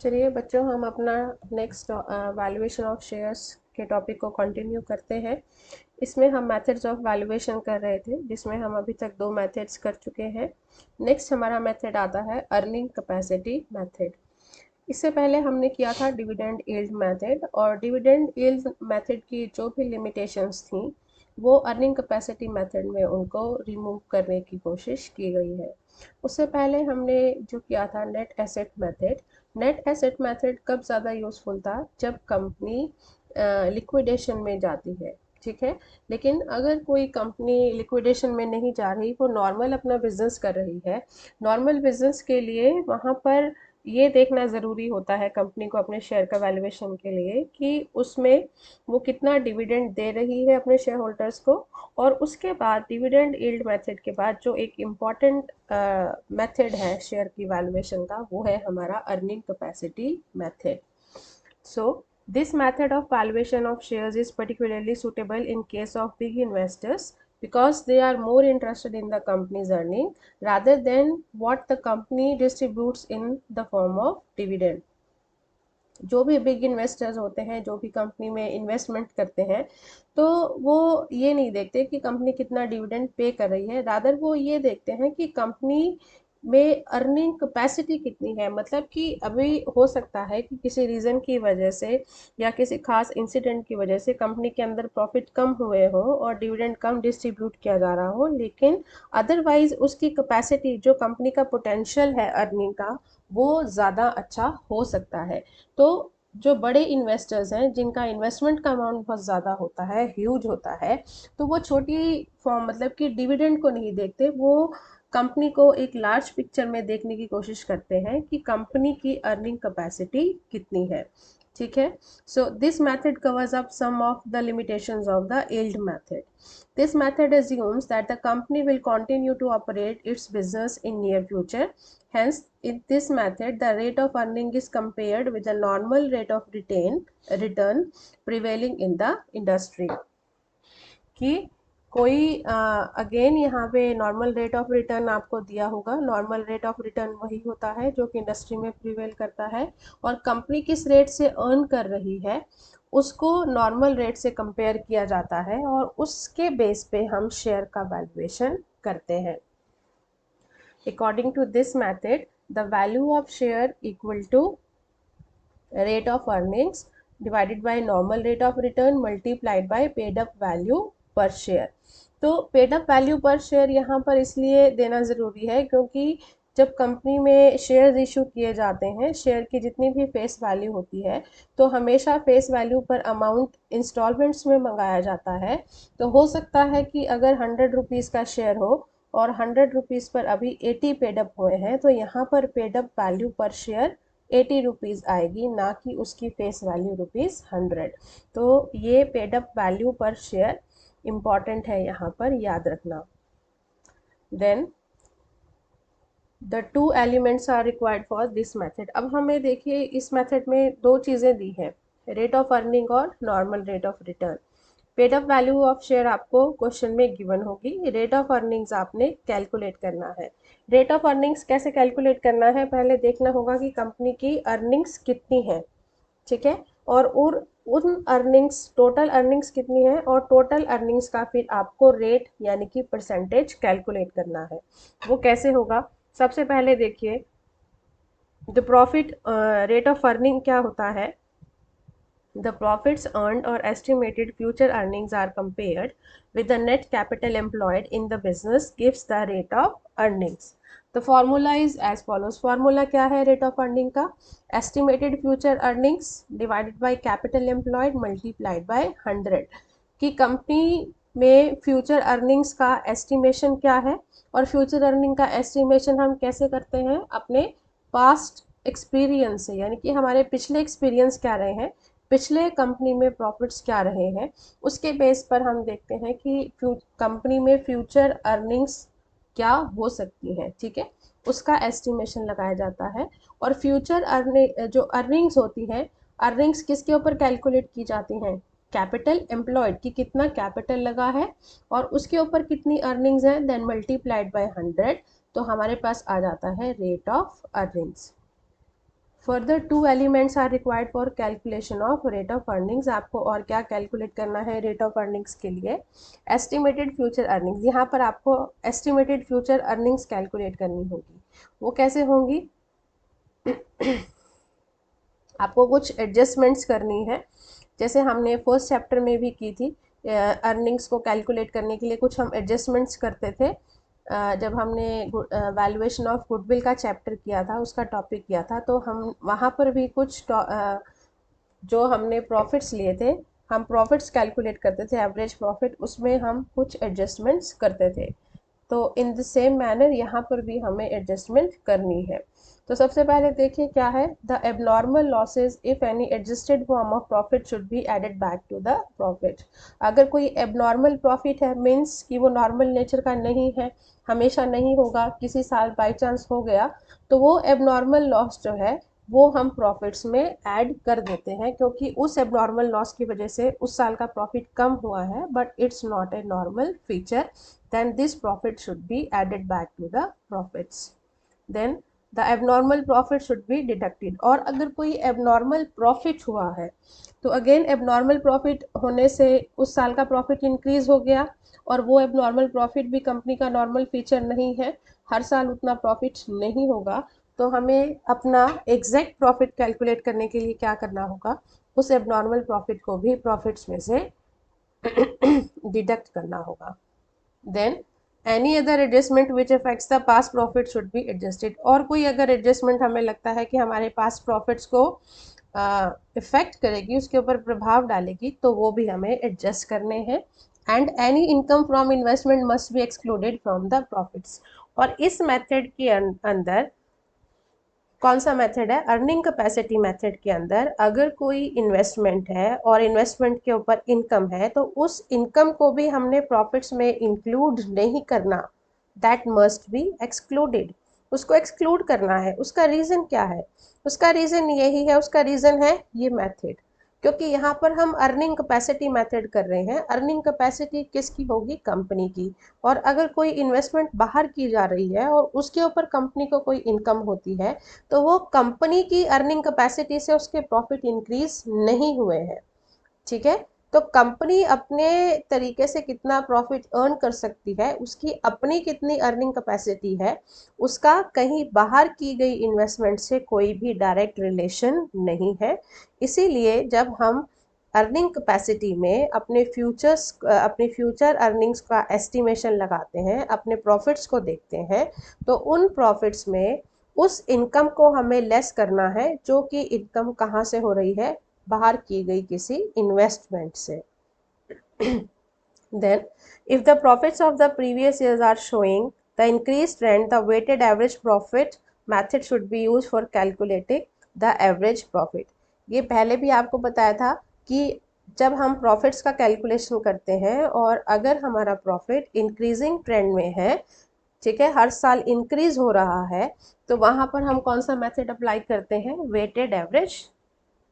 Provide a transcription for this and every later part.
चलिए बच्चों, हम अपना नेक्स्ट वैल्यूएशन ऑफ शेयर्स के टॉपिक को कंटिन्यू करते हैं। इसमें हम मेथड्स ऑफ वैल्यूएशन कर रहे थे, जिसमें हम अभी तक 2 मेथड्स कर चुके हैं। नेक्स्ट हमारा मेथड आता है अर्निंग कैपेसिटी मेथड। इससे पहले हमने किया था डिविडेंड यील्ड मेथड, और डिविडेंड यील्ड मेथड की जो भी लिमिटेशंस थी वो अर्निंग कैपेसिटी मेथड में उनको रिमूव करने की कोशिश की गई है। उससे पहले हमने जो किया था net asset method. Net asset method कब ज़्यादा यूज़फुल था? जब कंपनी लिक्विडेशन में जाती है, ठीक है। लेकिन अगर कोई कंपनी लिक्विडेशन में नहीं जा रही, वो नॉर्मल अपना बिजनेस कर रही है, नॉर्मल बिजनेस के लिए वहाँ पर ये देखना ज़रूरी होता है कंपनी को अपने शेयर का वैल्यूएशन के लिए कि उसमें वो कितना डिविडेंड दे रही है अपने शेयर होल्डर्स को। और उसके बाद डिविडेंड यील्ड मेथड के बाद जो एक इम्पॉर्टेंट मेथड है शेयर की वैल्यूएशन का, वो है हमारा earning capacity method. So, this method of valuation of shares is particularly suitable in case of big investors because they are more interested in the company's earning rather than what the company distributes in the form of dividend. जो भी big investors होते हैं, जो भी company में investment करते हैं, तो वो ये नहीं देखते कि कंपनी कितना डिविडेंड पे कर रही है, रादर वो ये देखते हैं कि कंपनी में अर्निंग कैपेसिटी कितनी है। मतलब कि अभी हो सकता है कि किसी रीज़न की वजह से या किसी खास इंसिडेंट की वजह से कंपनी के अंदर प्रॉफिट कम हुए हो और डिविडेंड कम डिस्ट्रीब्यूट किया जा रहा हो, लेकिन अदरवाइज उसकी कैपेसिटी, जो कंपनी का पोटेंशियल है अर्निंग का, वो ज़्यादा अच्छा हो सकता है। तो जो बड़े इन्वेस्टर्स हैं, जिनका इन्वेस्टमेंट का अमाउंट बहुत ज़्यादा होता है, ह्यूज होता है, तो वो छोटी फॉर्म मतलब कि डिविडेंड को नहीं देखते, वो कंपनी को एक लार्ज पिक्चर में देखने की कोशिश करते हैं कि कंपनी की अर्निंग कैपेसिटी कितनी है, ठीक है। So this method covers up some of the limitations of the yield method. This method assumes that the company will continue to operate its business in near future. Hence, in this method, the rate of earning is compared with the normal rate of return prevailing in the industry. कि कोई again यहाँ पे normal rate of return आपको दिया होगा। Normal rate of return वही होता है जो कि इंडस्ट्री में प्रिवेल करता है, और कंपनी किस रेट से अर्न कर रही है उसको नॉर्मल रेट से कंपेयर किया जाता है, और उसके बेस पे हम शेयर का वैल्यूएशन करते हैं। According to this method, the value of share equal to rate of earnings divided by normal rate of return multiplied by paid up value per share। तो paid up value per share यहाँ पर इसलिए देना ज़रूरी है क्योंकि जब company में शेयर्स इशू किए जाते हैं, शेयर की जितनी भी फेस वैल्यू होती है, तो हमेशा फेस वैल्यू पर अमाउंट इंस्टॉलमेंट्स में मंगाया जाता है। तो हो सकता है कि अगर 100 रुपीज़ का शेयर हो और 100 रुपीज़ पर अभी 80 पेड अप हुए हैं, तो यहाँ पर paid up value per share 80 rupees आएगी, ना कि उसकी फेस वैल्यू ₹100। तो ये paid up value per share important है यहाँ पर याद रखना। Then the two elements are required for this method. अब हमें देखिए इस मेथड में दो चीज़ें दी हैं, रेट ऑफ अर्निंग और normal rate of return. Paid up value of share आपको क्वेश्चन में गिवन होगी, रेट ऑफ अर्निंग्स आपने कैलकुलेट करना है। रेट ऑफ अर्निंग्स कैसे कैलकुलेट करना है? पहले देखना होगा कि कंपनी की अर्निंग्स कितनी है, ठीक है, और उन अर्निंग्स, टोटल अर्निंग्स कितनी है, और टोटल अर्निंग्स का फिर आपको रेट यानी कि परसेंटेज कैलकुलेट करना है। वो कैसे होगा? सबसे पहले देखिए, the profit rate of earning क्या होता है? The profits earned or estimated future earnings are compared with the net capital employed in the business gives the rate of earnings. The formula is as follows. Formula क्या है rate of earning का? Estimated future earnings divided by capital employed multiplied by 100। कि company में future earnings का estimation क्या है, और future earning का एस्टिमेशन हम कैसे करते हैं? अपने पास्ट एक्सपीरियंस से, यानी कि हमारे पिछले एक्सपीरियंस क्या रहे हैं, पिछले कंपनी में प्रॉफिट्स क्या रहे हैं, उसके बेस पर हम देखते हैं कि कंपनी में फ्यूचर अर्निंग्स क्या हो सकती हैं, ठीक है, उसका एस्टिमेशन लगाया जाता है। और फ्यूचर अर्निंग जो अर्निंग्स होती हैं, अर्निंग्स किसके ऊपर कैलकुलेट की जाती हैं? कैपिटल एम्प्लॉयड, कि कितना कैपिटल लगा है और उसके ऊपर कितनी अर्निंग्स हैं, देन मल्टीप्लाइड बाय 100, तो हमारे पास आ जाता है rate of earnings. Further 2 elements are required for calculation of rate of earnings. आपको और क्या कैलकुलेट करना है रेट ऑफ अर्निंग्स के लिए? Estimated future earnings. यहाँ पर आपको एस्टिमेटेड फ्यूचर अर्निंग्स कैलकुलेट करनी होगी। वो कैसे होंगी? आपको कुछ एडजस्टमेंट्स करनी है, जैसे हमने फर्स्ट चैप्टर में भी की थी। अर्निंग्स को कैलकुलेट करने के लिए कुछ हम एडजस्टमेंट्स करते थे। जब हमने वैल्यूएशन ऑफ गुडविल का चैप्टर किया था, उसका टॉपिक किया था, तो हम वहाँ पर भी कुछ जो हमने प्रॉफिट्स लिए थे, हम प्रॉफिट्स कैलकुलेट करते थे, एवरेज प्रॉफिट, उसमें हम कुछ एडजस्टमेंट्स करते थे। तो इन द सेम मैनर यहाँ पर भी हमें एडजस्टमेंट करनी है। तो सबसे पहले देखिए क्या है, the abnormal losses if any adjusted form of profit should be added back to the profit. अगर कोई एबनॉर्मल प्रॉफिट है, मीन्स कि वो नॉर्मल नेचर का नहीं है, हमेशा नहीं होगा, किसी साल बाई चांस हो गया, तो वो एबनॉर्मल लॉस जो है वो हम प्रॉफिट्स में ऐड कर देते हैं, क्योंकि उस एबनॉर्मल लॉस की वजह से उस साल का प्रॉफिट कम हुआ है, but it's not a normal feature, then this profit should be added back to the profits. Then the abnormal profit should be deducted. और अगर कोई abnormal profit हुआ है, तो अगेन abnormal profit होने से उस साल का profit increase हो गया, और वो abnormal profit भी कंपनी का नॉर्मल फीचर नहीं है, हर साल उतना प्रॉफिट नहीं होगा। तो हमें अपना एग्जैक्ट प्रॉफिट कैलकुलेट करने के लिए क्या करना होगा, उस एबनॉर्मल प्रॉफिट को भी प्रॉफिट्स में से डिडक्ट करना होगा। Then any other adjustment which affects the past profit should be adjusted. और कोई अगर एडजस्टमेंट हमें लगता है कि हमारे पास प्रॉफिट्स को इफेक्ट करेगी, उसके ऊपर प्रभाव डालेगी, तो वो भी हमें एडजस्ट करने हैं। And any income from investment must be excluded from the profits. और इस मेथड के अंदर कौन सा मेथड है? अर्निंग कैपेसिटी मेथड के अंदर अगर कोई इन्वेस्टमेंट है और इन्वेस्टमेंट के ऊपर इनकम है, तो उस इनकम को भी हमने प्रॉफिट्स में इंक्लूड नहीं करना, दैट मस्ट बी एक्सक्लूडेड। उसको एक्सक्लूड करना है। उसका रीज़न क्या है? उसका रीज़न यही है, उसका रीज़न है ये मेथड, क्योंकि यहाँ पर हम अर्निंग कैपेसिटी मेथड कर रहे हैं। अर्निंग कैपेसिटी किसकी होगी? कंपनी की। और अगर कोई इन्वेस्टमेंट बाहर की जा रही है और उसके ऊपर कंपनी को कोई इनकम होती है, तो वो कंपनी की अर्निंग कैपेसिटी से उसके प्रॉफिट इंक्रीज नहीं हुए हैं। ठीक है, तो कंपनी अपने तरीके से कितना प्रॉफिट अर्न कर सकती है, उसकी अपनी कितनी अर्निंग कैपेसिटी है, उसका कहीं बाहर की गई इन्वेस्टमेंट से कोई भी डायरेक्ट रिलेशन नहीं है। इसीलिए जब हम अर्निंग कैपेसिटी में अपने फ्यूचर अर्निंग्स का एस्टिमेशन लगाते हैं, अपने प्रॉफिट्स को देखते हैं, तो उन प्रॉफिट्स में उस इनकम को हमें लेस करना है, जो कि इनकम कहाँ से हो रही है? बाहर की गई किसी इन्वेस्टमेंट से। Then, if the profits of the previous years are showing the increased trend, the weighted average profit method should be used for calculating the average profit. ये पहले भी आपको बताया था कि जब हम प्रॉफिट्स का कैलकुलेशन करते हैं और अगर हमारा प्रॉफिट इंक्रीजिंग ट्रेंड में है, ठीक है, हर साल इंक्रीज हो रहा है, तो वहाँ पर हम कौन सा मेथड अप्लाई करते हैं? Weighted average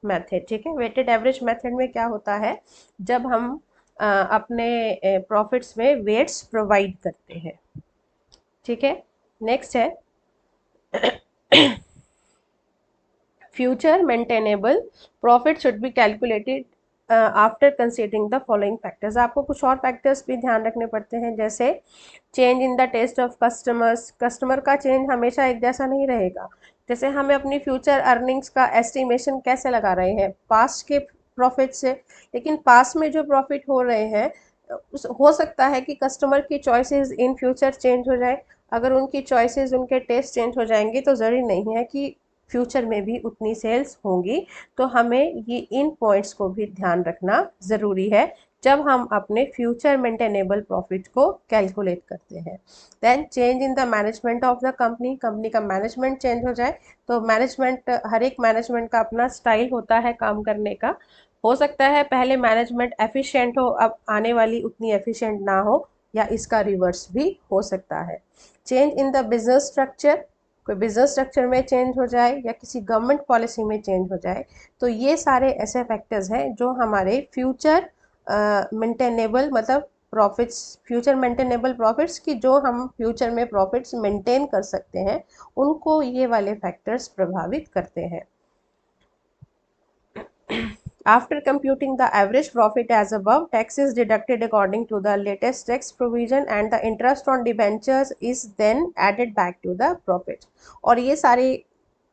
method. ठीक है, वेटेड एवरेज मेथड में क्या होता है? जब हम अपने प्रॉफिट्स में वेट्स प्रोवाइड करते हैं। ठीक है, नेक्स्ट है future maintainable profit should be calculated after considering the following factors. आपको कुछ और फैक्टर्स भी ध्यान रखने पड़ते हैं, जैसे change in the taste of customers. Customer का चेंज हमेशा एक जैसा नहीं रहेगा। जैसे हमें अपनी फ्यूचर अर्निंग्स का एस्टिमेशन कैसे लगा रहे हैं? पास्ट के प्रॉफिट से। लेकिन पास्ट में जो प्रॉफिट हो रहे हैं, हो सकता है कि कस्टमर की चॉइसेस इन फ्यूचर चेंज हो जाए। अगर उनकी चॉइसेस, उनके टेस्ट चेंज हो जाएंगे, तो ज़रूरी नहीं है कि फ्यूचर में भी उतनी सेल्स होंगी। तो हमें ये इन पॉइंट्स को भी ध्यान रखना ज़रूरी है जब हम अपने फ्यूचर मेंटेनेबल प्रॉफिट को कैलकुलेट करते हैं। Then change in the management of the company. Company का मैनेजमेंट चेंज हो जाए, तो मैनेजमेंट, हर एक मैनेजमेंट का अपना स्टाइल होता है काम करने का। हो सकता है पहले मैनेजमेंट एफिशिएंट हो, अब आने वाली उतनी एफिशिएंट ना हो, या इसका रिवर्स भी हो सकता है। Change in the business structure. कोई बिजनेस स्ट्रक्चर में चेंज हो जाए या किसी गवर्नमेंट पॉलिसी में चेंज हो जाए, तो ये सारे ऐसे फैक्टर्स हैं जो हमारे फ्यूचर मेंटेनेबल, मतलब प्रॉफिट्स, फ्यूचर मेंटेनेबल प्रॉफिट्स की, जो हम फ्यूचर में प्रॉफिट्स मेंटेन कर सकते हैं, उनको ये वाले फैक्टर्स प्रभावित करते हैं। After computing the average profit as above, tax is deducted according to the latest tax provision and the interest on debentures is then added back to the profit. और ये सारे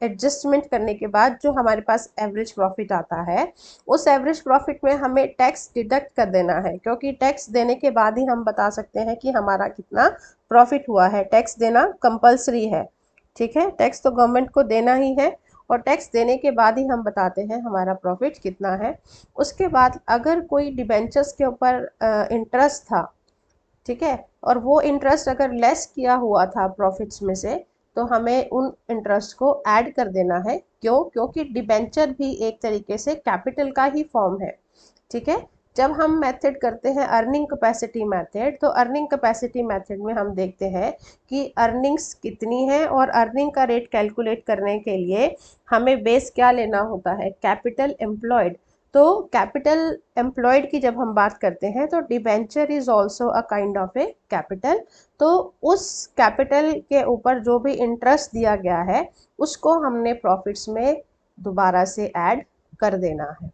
एडजस्टमेंट करने के बाद जो हमारे पास एवरेज प्रॉफिट आता है, उस एवरेज प्रॉफिट में हमें टैक्स डिडक्ट कर देना है, क्योंकि टैक्स देने के बाद ही हम बता सकते हैं कि हमारा कितना प्रॉफिट हुआ है। टैक्स देना कंपल्सरी है, ठीक है, टैक्स तो गवर्नमेंट को देना ही है और टैक्स देने के बाद ही हम बताते हैं हमारा प्रॉफिट कितना है। उसके बाद अगर कोई डिबेंचर्स के ऊपर इंटरेस्ट था, ठीक है, और वो इंटरेस्ट अगर लेस किया हुआ था प्रॉफिट्स में से, तो हमें उन इंटरेस्ट को ऐड कर देना है। क्यों? क्योंकि डिबेंचर भी एक तरीके से कैपिटल का ही फॉर्म है, ठीक है। जब हम मेथड करते हैं अर्निंग कैपेसिटी मेथड, तो अर्निंग कैपेसिटी मेथड में हम देखते हैं कि अर्निंग्स कितनी है और अर्निंग का रेट कैलकुलेट करने के लिए हमें बेस क्या लेना होता है, कैपिटल एम्प्लॉयड। तो कैपिटल एम्प्लॉयड की जब हम बात करते हैं तो debenture is also a kind of A capital. तो उस कैपिटल के ऊपर जो भी इंटरेस्ट दिया गया है उसको हमने प्रॉफिट्स में दोबारा से ऐड कर देना है।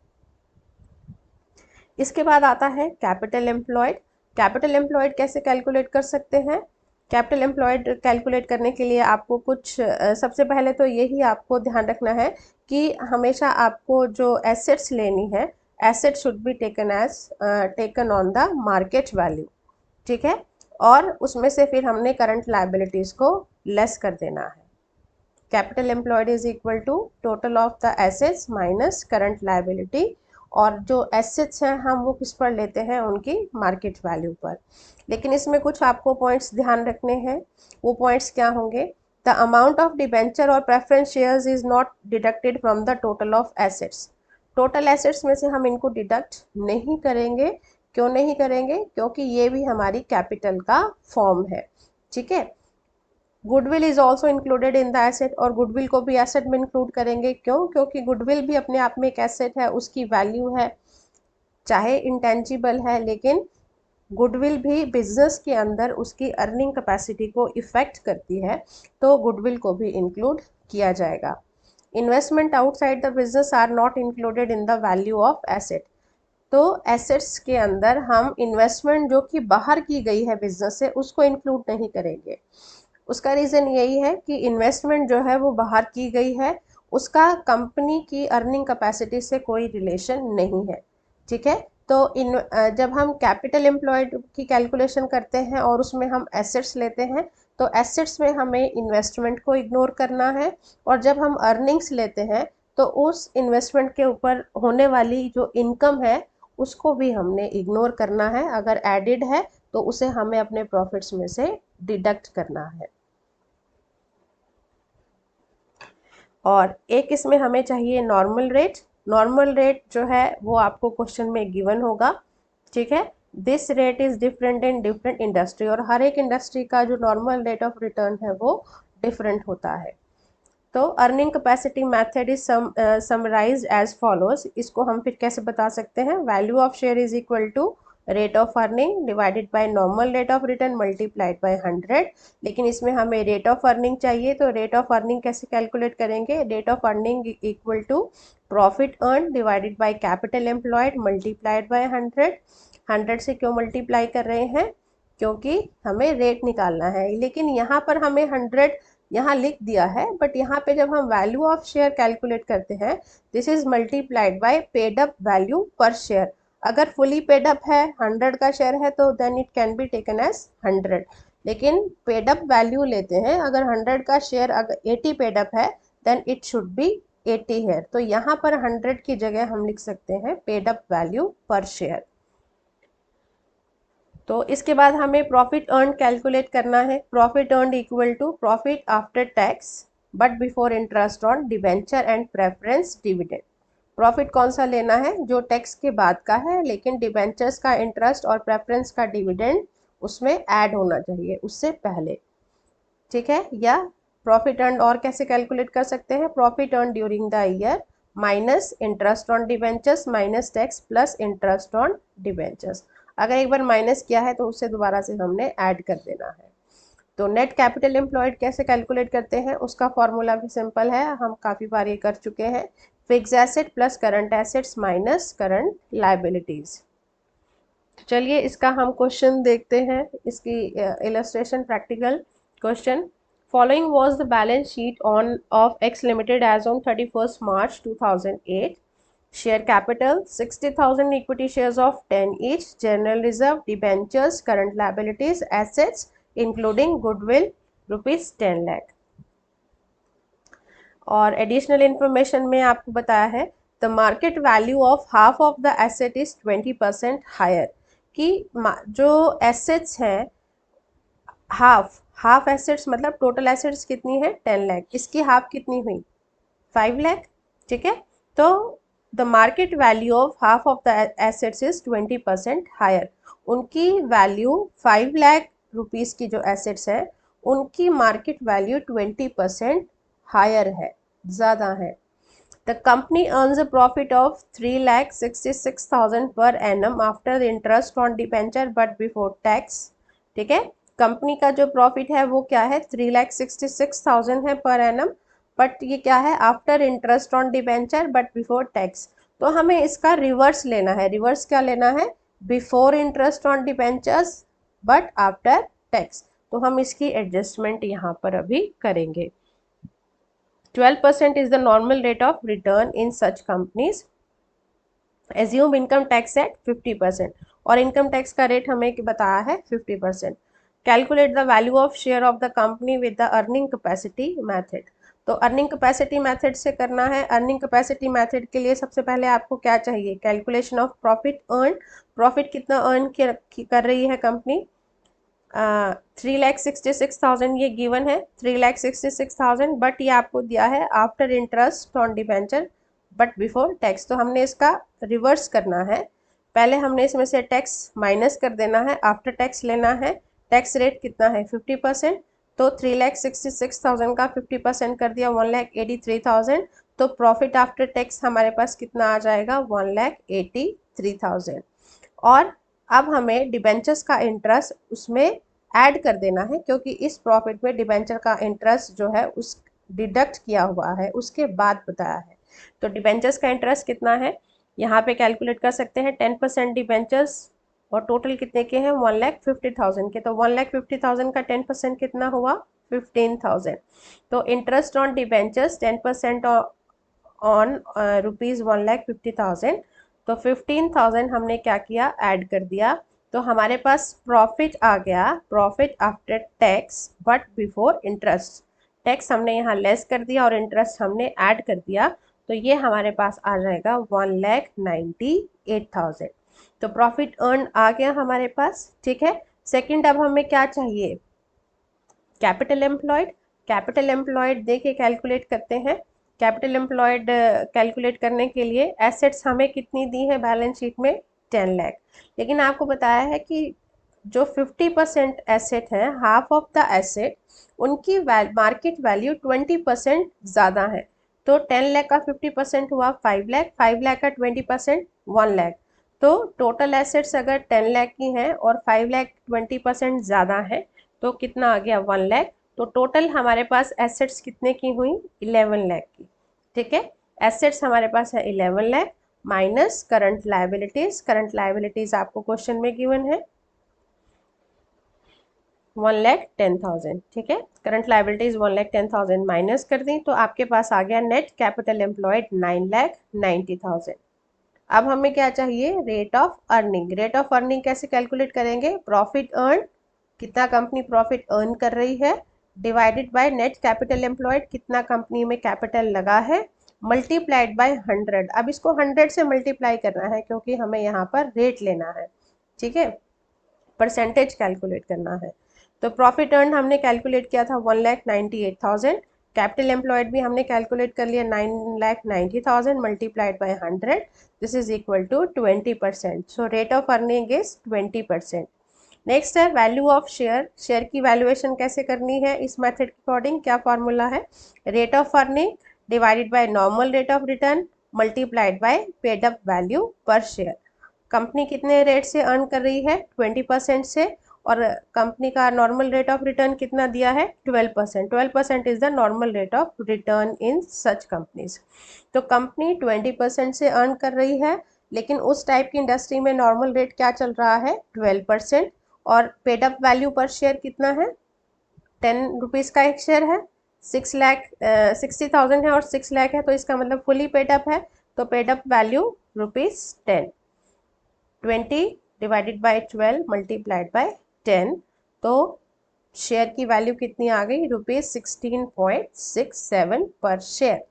इसके बाद आता है कैपिटल एम्प्लॉयड। कैपिटल एम्प्लॉयड कैसे कैलकुलेट कर सकते हैं? कैपिटल एम्प्लॉयड कैलकुलेट करने के लिए आपको कुछ सबसे पहले तो यही आपको ध्यान रखना है कि हमेशा आपको जो एसेट्स लेनी है, asset should be taken on the market value, ठीक है, और उसमें से फिर हमने करंट लायबिलिटीज़ को लेस कर देना है। Capital employed is equal to total of the assets minus current liability, और जो एसेट्स हैं हम वो किस पर लेते हैं, उनकी मार्केट वैल्यू पर। लेकिन इसमें कुछ आपको पॉइंट्स ध्यान रखने हैं। वो पॉइंट्स क्या होंगे? द अमाउंट ऑफ डिबेंचर और preference shares is not deducted from the total of assets. Total assets में से हम इनको डिडक्ट नहीं करेंगे। क्यों नहीं करेंगे? क्योंकि ये भी हमारी कैपिटल का फॉर्म है, ठीक है। Goodwill is also included in the asset, और गुडविल को भी एसेट में इंक्लूड करेंगे। क्यों? क्योंकि गुडविल भी अपने आप में एक एसेट है, उसकी वैल्यू है, चाहे इंटेंजिबल है, लेकिन गुडविल भी बिजनेस के अंदर उसकी अर्निंग कैपेसिटी को इफेक्ट करती है, तो गुडविल को भी इंक्लूड किया जाएगा। Investment outside the business are not included in the value of asset. तो एसेट्स के अंदर हम इन्वेस्टमेंट जो कि बाहर की गई है बिजनेस से, उसको इंक्लूड नहीं करेंगे। उसका रीज़न यही है कि इन्वेस्टमेंट जो है वो बाहर की गई है, उसका कंपनी की अर्निंग कैपेसिटी से कोई रिलेशन नहीं है, ठीक है। तो जब हम कैपिटल एम्प्लॉयड की कैलकुलेशन करते हैं और उसमें हम एसेट्स लेते हैं, तो एसेट्स में हमें इन्वेस्टमेंट को इग्नोर करना है, और जब हम अर्निंग्स लेते हैं तो उस इन्वेस्टमेंट के ऊपर होने वाली जो इनकम है उसको भी हमने इग्नोर करना है। अगर एडिड है तो उसे हमें अपने प्रॉफिट्स में से डिडक्ट करना है। और एक इसमें हमें चाहिए नॉर्मल रेट। नॉर्मल रेट जो है वो आपको क्वेश्चन में गिवन होगा, ठीक है। This rate is different in different industry, और हर एक इंडस्ट्री का जो नॉर्मल रेट ऑफ रिटर्न है वो डिफरेंट होता है। तो earning capacity method is summarized as follows. इसको हम फिर कैसे बता सकते हैं? Value of share is equal to rate of earning divided by normal rate of return multiplied by 100। लेकिन इसमें हमें रेट ऑफ अर्निंग चाहिए, तो रेट ऑफ अर्निंग कैसे कैलकुलेट करेंगे? Rate of earning equal to profit earned divided by capital employed multiplied by 100। 100 से क्यों multiply कर रहे हैं? क्योंकि हमें रेट निकालना है। लेकिन यहाँ पर हमें 100 यहाँ लिख दिया है, बट यहाँ पे जब हम वैल्यू ऑफ शेयर कैलकुलेट करते हैं, this is multiplied by paid up value per share. अगर फुली पेड अप है, 100 का शेयर है, तो then it can be taken as 100। लेकिन पेड अप वैल्यू लेते हैं, अगर 100 का शेयर अगर 80 पेड अप है, देन इट शुड बी 80 है। तो यहाँ पर 100 की जगह हम लिख सकते हैं paid up value per share. तो इसके बाद हमें प्रॉफिट अर्न कैलकुलेट करना है। Profit earned equal to profit after tax but before interest on debenture and preference dividend. Profit कौन सा लेना है? जो टैक्स के बाद का है, लेकिन डिबेंचर्स का इंटरेस्ट और प्रेफरेंस का डिविडेंड उसमें ऐड होना चाहिए उससे पहले, ठीक है। या प्रॉफिट अर्न और कैसे कैलकुलेट कर सकते हैं? Profit earn during the year minus interest on debentures minus tax plus interest on debentures. अगर एक बार माइनस किया है तो उससे दोबारा से हमने ऐड कर देना है। तो नेट कैपिटल एम्प्लॉयड कैसे कैलकुलेट करते हैं, उसका फॉर्मूला भी सिंपल है, हम काफ़ी बार ये कर चुके हैं। Fix asset plus current assets minus current liabilities. चलिए इसका हम क्वेश्चन देखते हैं, इसकी illustration practical question. Following was the balance sheet on of X limited as on 31st March 2008। Share capital 60,000, equity shares of 10 each, general reserve, debentures, current liabilities, assets including goodwill ₹10 lakh. और additional information में आपको बताया है the market value of half of the asset is 20% higher, कि जो assets हैं half assets मतलब total assets कितनी है 10 लाख, इसकी हाफ कितनी हुई 5 लाख। ठीक है, तो the market value of half of the assets is 20% higher, उनकी वैल्यू 5 लाख रुपीस की जो एसेट्स है उनकी मार्केट वैल्यू 20% हायर है, ज़्यादा है। The company earns a profit of 3,66,000 per annum after interest on debenture but before tax। ठीक है, कंपनी का जो प्रॉफिट है वो क्या है 3,66,000 है पर एनम, बट ये क्या है after interest on debenture but before tax. तो हमें इसका रिवर्स लेना है, रिवर्स क्या लेना है, before interest on debentures but after tax. तो हम इसकी एडजस्टमेंट यहाँ पर अभी करेंगे। 12% is the normal rate of return in such companies. Assume income tax at 50%, और इनकम टैक्स का रेट हमें बताया है 50%। Calculate the value of share of the company with the earning capacity method. तो अर्निंग कैपेसिटी मेथड से करना है। Earning capacity method के लिए सबसे पहले आपको क्या चाहिए, calculation of profit earn. Profit कितना अर्न कर रही है कंपनी, 3,66,000 ये गिवन है, 3,66,000, बट ये आपको दिया है after interest on debenture but before tax. तो हमने इसका रिवर्स करना है, पहले हमने इसमें से टैक्स माइनस कर देना है, आफ्टर टैक्स लेना है। टैक्स रेट कितना है 50%, तो 3,66,000 का 50% कर दिया 1,83,000, तो प्रॉफिट आफ्टर टैक्स हमारे पास कितना आ जाएगा 1,83,000। और अब हमें डिबेंचर्स का इंटरेस्ट उसमें ऐड कर देना है, क्योंकि इस प्रॉफिट में डिबेंचर का इंटरेस्ट जो है उस डिडक्ट किया हुआ है उसके बाद बताया है। तो डिबेंचर्स का इंटरेस्ट कितना है यहाँ पे कैलकुलेट कर सकते हैं, 10% डिबेंचर्स और टोटल कितने के हैं 1,50,000 के, तो 1,50,000 का 10% कितना हुआ 15,000। तो interest on debentures 10% on rupees 1,50,000, तो 15,000 हमने क्या किया ऐड कर दिया, तो हमारे पास प्रॉफिट आ गया, profit after tax but before interest. Tax हमने यहाँ लेस कर दिया और इंटरेस्ट हमने ऐड कर दिया, तो ये हमारे पास आ जाएगा 1,98,000। तो प्रॉफिट अर्न आ गया हमारे पास। ठीक है, सेकंड अब हमें क्या चाहिए, कैपिटल एम्प्लॉयड। कैपिटल एम्प्लॉयड देखिए कैलकुलेट करते हैं। कैपिटल एम्प्लॉयड कैलकुलेट करने के लिए एसेट्स हमें कितनी दी है बैलेंस शीट में 10 लाख, लेकिन आपको बताया है कि जो 50% एसेट है हाफ ऑफ द एसेट उनकी मार्केट वैल्यू 20% ज़्यादा है। तो 10 लाख का 50% हुआ 5 लाख, 5 लाख का 20% 1 लाख। तो टोटल एसेट्स अगर 10 लाख की हैं और 5 लाख 20% ज़्यादा है तो कितना आ गया 1 लाख। तो टोटल हमारे पास एसेट्स कितने की हुई 11 लाख की। ठीक है, एसेट्स हमारे पास है 11 lakh minus current liabilities. Current liabilities आपको क्वेश्चन में गिवन है 1,10,000। ठीक है, करंट लायबिलिटीज 1,10,000 माइनस कर दी तो आपके पास आ गया नेट कैपिटल एम्प्लॉयड 9,90,000। अब हमें क्या चाहिए, rate of earning. Rate of earning कैसे कैलकुलेट करेंगे, प्रॉफिट अर्न, कितना कंपनी प्रॉफिट अर्न कर रही है, divided by net capital employed, कितना कंपनी में कैपिटल लगा है, मल्टीप्लाइड बाय 100। अब इसको 100 से मल्टीप्लाई करना है क्योंकि हमें यहाँ पर रेट लेना है। ठीक है, परसेंटेज कैलकुलेट करना है। तो प्रॉफिट अर्न हमने कैलकुलेट किया था 1,98,000, कैपिटल एम्प्लॉयड भी हमने कैलकुलेट कर लिया 9,90,000 multiplied by 100, this is equal to 20%। So rate of earning is 20%। Next है वैल्यू ऑफ शेयर। शेयर की वैल्यूएशन कैसे करनी है इस मेथड के अकॉर्डिंग, क्या फॉर्मूला है, rate of earning divided by normal rate of return multiplied by paid up value per share. Company कितने रेट से अर्न कर रही है 20% से, और कंपनी का नॉर्मल रेट ऑफ रिटर्न कितना दिया है 12%। 12% is the normal rate of return in such companies. तो कंपनी 20% से अर्न कर रही है, लेकिन उस टाइप की इंडस्ट्री में नॉर्मल रेट क्या चल रहा है 12%। और paid up value per share कितना है 10 रुपीज़ का एक शेयर है, 60,000 है और 6 लाख है, तो इसका मतलब फुली पेड अप है। तो paid up value ₹10, 20 divided by 12 multiplied bye 10, तो शेयर की वैल्यू कितनी आ गई ₹16.67 पर शेयर।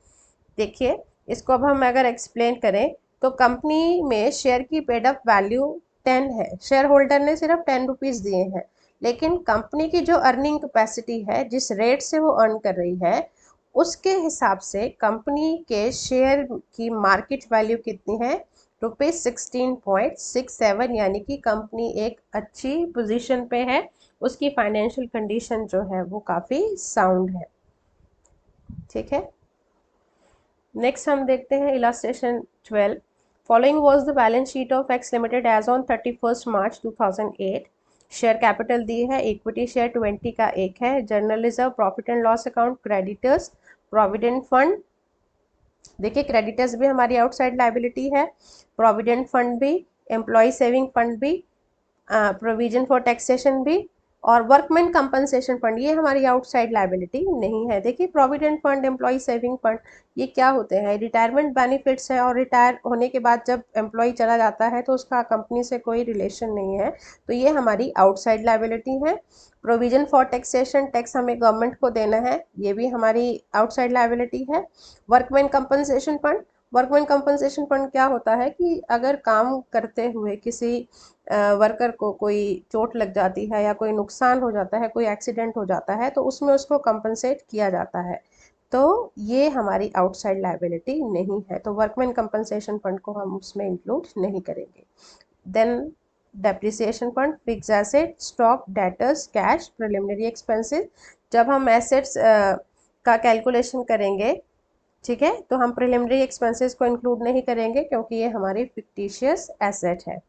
देखिए इसको अब हम अगर एक्सप्लेन करें तो कंपनी में शेयर की पेड अप वैल्यू 10 है, शेयर होल्डर ने सिर्फ 10 रुपीज़ दिए हैं, लेकिन कंपनी की जो अर्निंग कैपेसिटी है, जिस रेट से वो अर्न कर रही है, उसके हिसाब से कंपनी के शेयर की मार्केट वैल्यू कितनी है ₹16.67, यानी कि कंपनी एक अच्छी पोजीशन पे है, उसकी फाइनेंशियल कंडीशन जो है वो काफ़ी साउंड है। ठीक है, नेक्स्ट हम देखते हैं illustration 12। Following was the balance sheet of X limited as on 31 March 2008। Share capital दी है, इक्विटी शेयर 20 का एक है, general reserve, profit and loss account, creditors, provident fund. देखिए क्रेडिटर्स भी हमारी आउटसाइड लाइबिलिटी है, प्रोविडेंट फंड भी, एम्प्लॉय सेविंग फंड भी, प्रोविजन फॉर टैक्सेशन भी, और वर्कमैन कंपनसेशन फंड ये हमारी आउटसाइड लाइबिलिटी नहीं है। देखिए provident fund, employee saving fund ये क्या होते हैं, रिटायरमेंट बेनिफिट्स है, और रिटायर होने के बाद जब एम्प्लॉय चला जाता है तो उसका कंपनी से कोई रिलेशन नहीं है, तो ये हमारी आउटसाइड लाइबिलिटी है। प्रोविजन फॉर टैक्सेशन, टैक्स हमें गवर्नमेंट को देना है, ये भी हमारी आउटसाइड लाइबिलिटी है। Workman compensation fund, workman compensation fund क्या होता है कि अगर काम करते हुए किसी वर्कर को कोई चोट लग जाती है या कोई नुकसान हो जाता है, कोई एक्सीडेंट हो जाता है, तो उसमें उसको कंपनसेट किया जाता है, तो ये हमारी आउटसाइड लाइबिलिटी नहीं है, तो वर्कमैन कंपनसेशन फंड को हम उसमें इंक्लूड नहीं करेंगे। Then depreciation fund, fix asset, stock, debtors, cash, preliminary expenses. जब हम एसेट्स का कैलकुलेशन करेंगे, ठीक है, तो हम प्रिलिमिनरी एक्सपेंसेस को इंक्लूड नहीं करेंगे क्योंकि ये हमारी फिक्टिशियस एसेट है।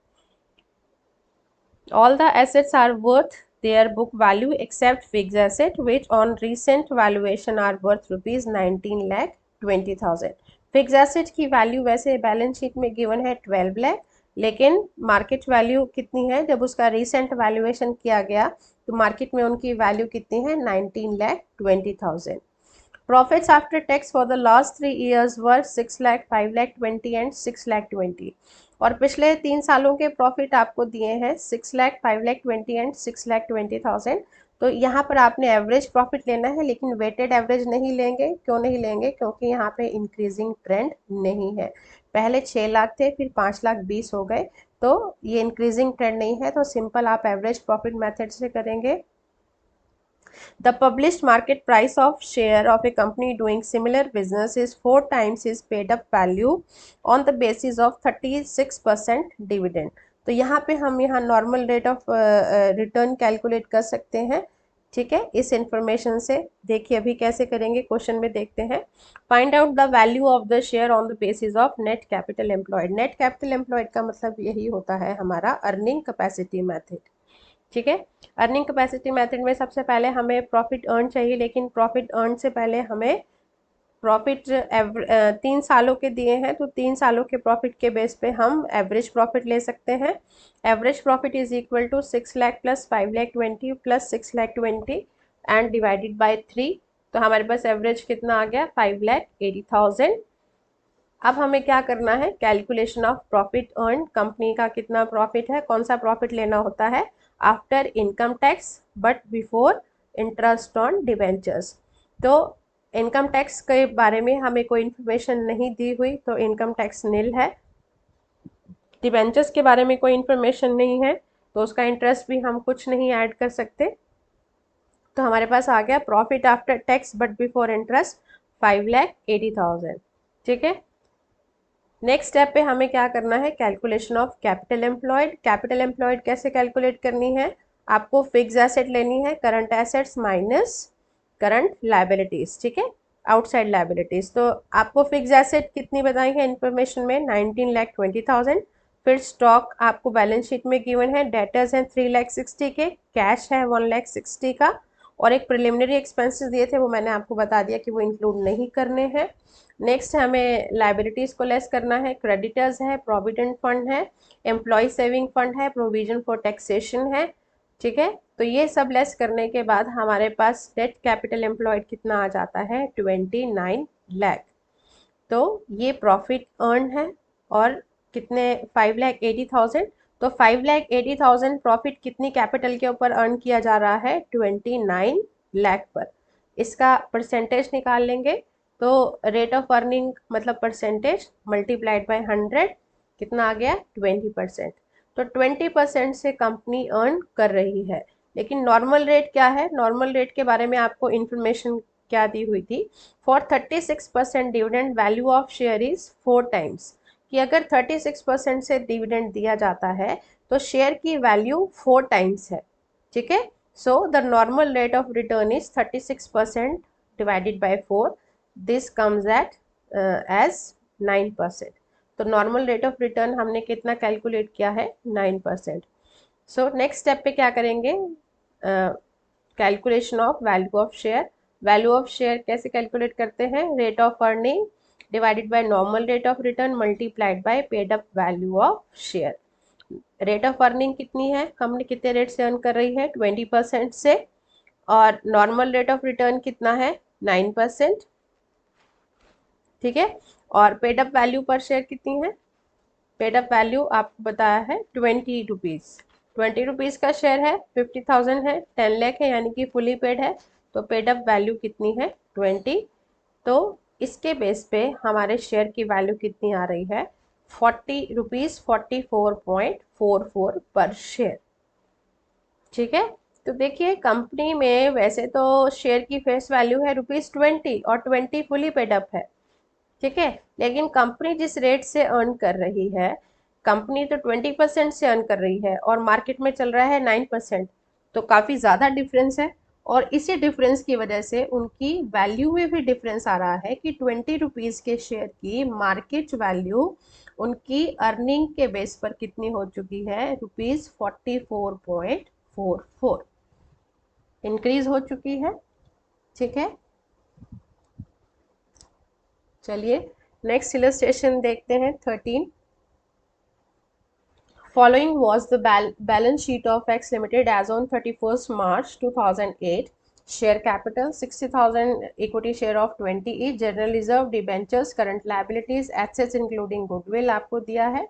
All the assets are worth their book value except fixed asset, which on recent valuation are worth ₹19,20,000। Fix asset की वैल्यू वैसे बैलेंस शीट में गिवन है 12 लाख, लेकिन मार्केट वैल्यू कितनी है, जब उसका रिसेंट वैल्यूएशन किया गया तो मार्केट में उनकी वैल्यू कितनी है 19,20,000। Profits after tax for the last 3 years were 6 lakh, 5 lakh 20 and 6 lakh 20। और पिछले 3 सालों के प्रॉफिट आपको दिए हैं 6 लाख, 5 लाख 20 एंड 6 लाख 20,000। तो यहाँ पर आपने एवरेज प्रॉफिट लेना है, लेकिन वेटेड एवरेज नहीं लेंगे। क्यों नहीं लेंगे, क्योंकि यहाँ पे इंक्रीजिंग ट्रेंड नहीं है। पहले 6 लाख थे, फिर 5 लाख 20 हो गए, तो ये इंक्रीजिंग ट्रेंड नहीं है, तो सिंपल आप एवरेज प्रॉफिट मेथड से करेंगे। The published market price of share of a company doing similar business is 4 times its paid up value on the basis of 36% dividend। तो यहाँ पे हम यहाँ normal rate of return calculate कर सकते हैं। ठीक है, इस इंफॉर्मेशन से देखिए अभी कैसे करेंगे, क्वेश्चन में देखते हैं। Find out the value of the share on the basis of net capital employed. Net capital employed का मतलब यही होता है हमारा अर्निंग कैपेसिटी मेथड। ठीक है, अर्निंग कैपेसिटी मेथड में सबसे पहले हमें प्रॉफिट अर्न चाहिए, लेकिन प्रॉफिट अर्न से पहले हमें प्रॉफिट 3 सालों के दिए हैं, तो 3 सालों के प्रॉफिट के बेस पे हम एवरेज प्रॉफिट ले सकते हैं। Average profit is equal to 6 lakh plus 5 lakh 20 plus 6 lakh 20 and divided by 3, तो हमारे पास एवरेज कितना आ गया 5,80,000। अब हमें क्या करना है, calculation of profit earn, company का कितना प्रॉफिट है, कौन सा प्रॉफिट लेना होता है after income tax but before interest on debentures. तो इनकम टैक्स के बारे में हमें कोई इन्फॉर्मेशन नहीं दी हुई, तो इनकम टैक्स नील है। डिबेंचर्स के बारे में कोई इन्फॉर्मेशन नहीं है, तो उसका इंटरेस्ट भी हम कुछ नहीं ऐड कर सकते। तो हमारे पास आ गया profit after tax but before interest 5,80,000। ठीक है, नेक्स्ट स्टेप पे हमें क्या करना है, calculation of capital employed. Capital employed कैसे कैलकुलेट करनी है, आपको फिक्स एसेट लेनी है, current assets minus current liabilities. ठीक है, आउटसाइड लायबिलिटीज। तो आपको फिक्स एसेट कितनी बताई है इन्फॉर्मेशन में 19,20,000, फिर स्टॉक आपको बैलेंस शीट में गिवन है, डेटर्स हैं 3,60,000 के, कैश है 1,60,000 का, और एक प्रिलिमिनरी एक्सपेंसेस दिए थे वो मैंने आपको बता दिया कि वो इंक्लूड नहीं करने हैं। नेक्स्ट हमें लाइबिलिटीज़ को लेस करना है, क्रेडिटर्स है, प्रोविडेंट फंड है, एम्प्लॉय सेविंग फंड है, प्रोविजन फॉर टैक्सेशन है, ठीक है। तो ये सब लेस करने के बाद हमारे पास नेट कैपिटल एम्प्लॉयड कितना आ जाता है, 29 लाख। तो ये प्रॉफिट अर्न है, और कितने, 5,80,000। तो 5,80,000 प्रॉफिट कितनी कैपिटल के ऊपर अर्न किया जा रहा है, 29 लाख पर। इसका परसेंटेज निकाल लेंगे, तो रेट ऑफ अर्निंग मतलब परसेंटेज मल्टीप्लाइड बाय 100 कितना आ गया, 20%। तो 20% से कंपनी अर्न कर रही है। लेकिन नॉर्मल रेट क्या है, नॉर्मल रेट के बारे में आपको इंफॉर्मेशन क्या दी हुई थी, for 36% dividend value of share is 4 times, कि अगर 36% से डिविडेंड दिया जाता है तो शेयर की वैल्यू 4 टाइम्स है, ठीक है। So the normal rate of return is 36% divided by 4, this comes at as 9%। तो नॉर्मल रेट ऑफ रिटर्न हमने कितना कैलकुलेट किया है, 9%। सो नेक्स्ट स्टेप पे क्या करेंगे, calculation of value of share. Value of share कैसे कैलकुलेट करते हैं, rate of earning divided by normal rate of return multiplied by paid up value of share. Rate of earning कितनी है, company कितने rate से अर्न कर रही है, 20% से, और नॉर्मल रेट ऑफ रिटर्न कितना है, 9%, ठीक है। और paid up value per share कितनी है, पेड अप वैल्यू आपको बताया है 20 रुपीज़। 20 रुपीज़ का शेयर है, 50,000 है, 10 लाख है, यानी कि फुली पेड है। तो पेड अप वैल्यू कितनी है, 20। तो इसके बेस पे हमारे शेयर की वैल्यू कितनी आ रही है, 40 रुपीज़ 44.44 पर शेयर, ठीक है। तो देखिए कंपनी में वैसे तो शेयर की फेस वैल्यू है ₹20 और 20 फुली पेड अप है, ठीक है। लेकिन कंपनी जिस रेट से अर्न कर रही है, कंपनी तो 20% से अर्न कर रही है और मार्केट में चल रहा है 9%, तो काफ़ी ज़्यादा डिफरेंस है। और इसी डिफरेंस की वजह से उनकी वैल्यू में भी डिफरेंस आ रहा है कि 20 रुपीज़ के शेयर की मार्केट वैल्यू उनकी अर्निंग के बेस पर कितनी हो चुकी है, ₹44.44 इंक्रीज हो चुकी है, ठीक है। चलिए नेक्स्ट इलस्ट्रेशन देखते हैं, 13। Following was the balance sheet of X Limited as on 31st March 2008. Share capital 60,000, equity share of 20 each, general reserve, debentures, current liabilities, assets including goodwill आपको दिया है,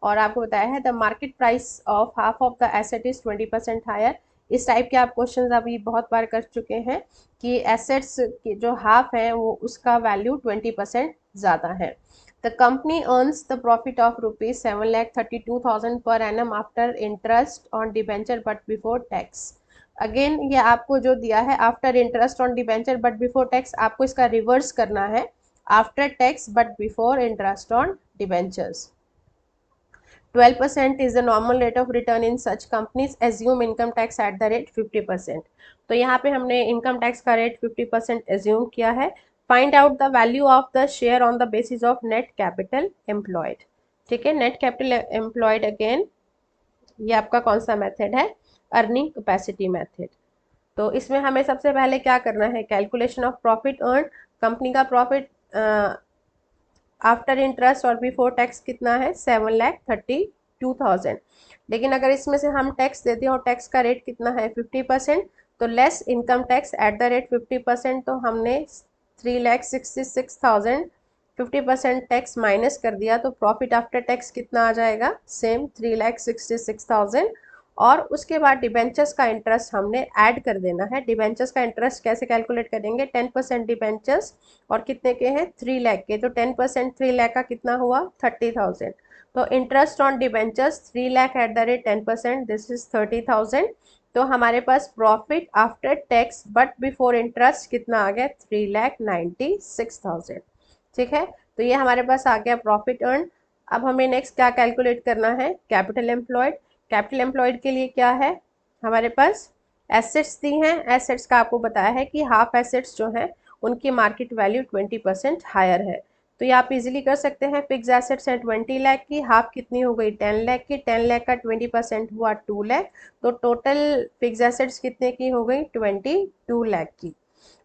और आपको बताया है the market price of half of the asset is 20% higher। इस type के आप क्वेश्चन अभी बहुत बार कर चुके हैं कि एसेट्स की जो हाफ है वो उसका वैल्यू 20% ज़्यादा है। The company earns the profit of rupees 7,32,000 per annum after interest on debenture but before tax। Again ये आपको जो दिया है after interest on debenture but before tax, आपको इसका रिवर्स करना है, after tax but before interest on debentures. 12% is the normal rate of return in such companies, assume income tax at the rate 50%। तो यहाँ पे हमने इनकम टैक्स का rate 50% assume किया है। Find out the value of the share on the basis of net capital employed, ठीक है। Net capital employed again ये आपका कौन सा मेथड है, अर्निंग कैपेसिटी मेथड। तो इसमें हमें सबसे पहले क्या करना है, calculation of profit earn. Company का प्रॉफिट आफ्टर इंटरेस्ट और बिफोर टैक्स कितना है, 7,32,000। लेकिन अगर इसमें से हम टैक्स देते हैं और टैक्स का रेट कितना है, 50%, तो less income tax at the rate 50%, तो हमने 3,66,000 50% टैक्स माइनस कर दिया, तो प्रॉफिट आफ्टर टैक्स कितना आ जाएगा, सेम 3,66,000। और उसके बाद डिबेंचर्स का इंटरेस्ट हमने ऐड कर देना है। डिबेंचर्स का इंटरेस्ट कैसे कैलकुलेट करेंगे, 10% डिबेंचर्स और कितने के हैं, 3 लाख के, तो 10% 3 लाख का कितना हुआ, 30,000। तो interest on debentures 3 lakh at the rate 10%, this is 30,000। तो हमारे पास profit after tax but before interest कितना आ गया, 3,96,000, ठीक है। तो ये हमारे पास आ गया प्रॉफिट अर्न। अब हमें नेक्स्ट क्या कैलकुलेट करना है, कैपिटल एम्प्लॉयड। कैपिटल एम्प्लॉयड के लिए क्या है, हमारे पास एसेट्स दी हैं। एसेट्स का आपको बताया है कि हाफ एसेट्स जो हैं उनकी मार्केट वैल्यू 20% हायर है। तो ये आप इजीली कर सकते हैं। फिक्स एसेट्स है 20 लाख की, हाफ कितनी हो गई 10 लाख की, 10 लाख का 20% हुआ 2 लाख, तो टोटल फिक्स एसेट्स कितने की हो गई 22 लाख की,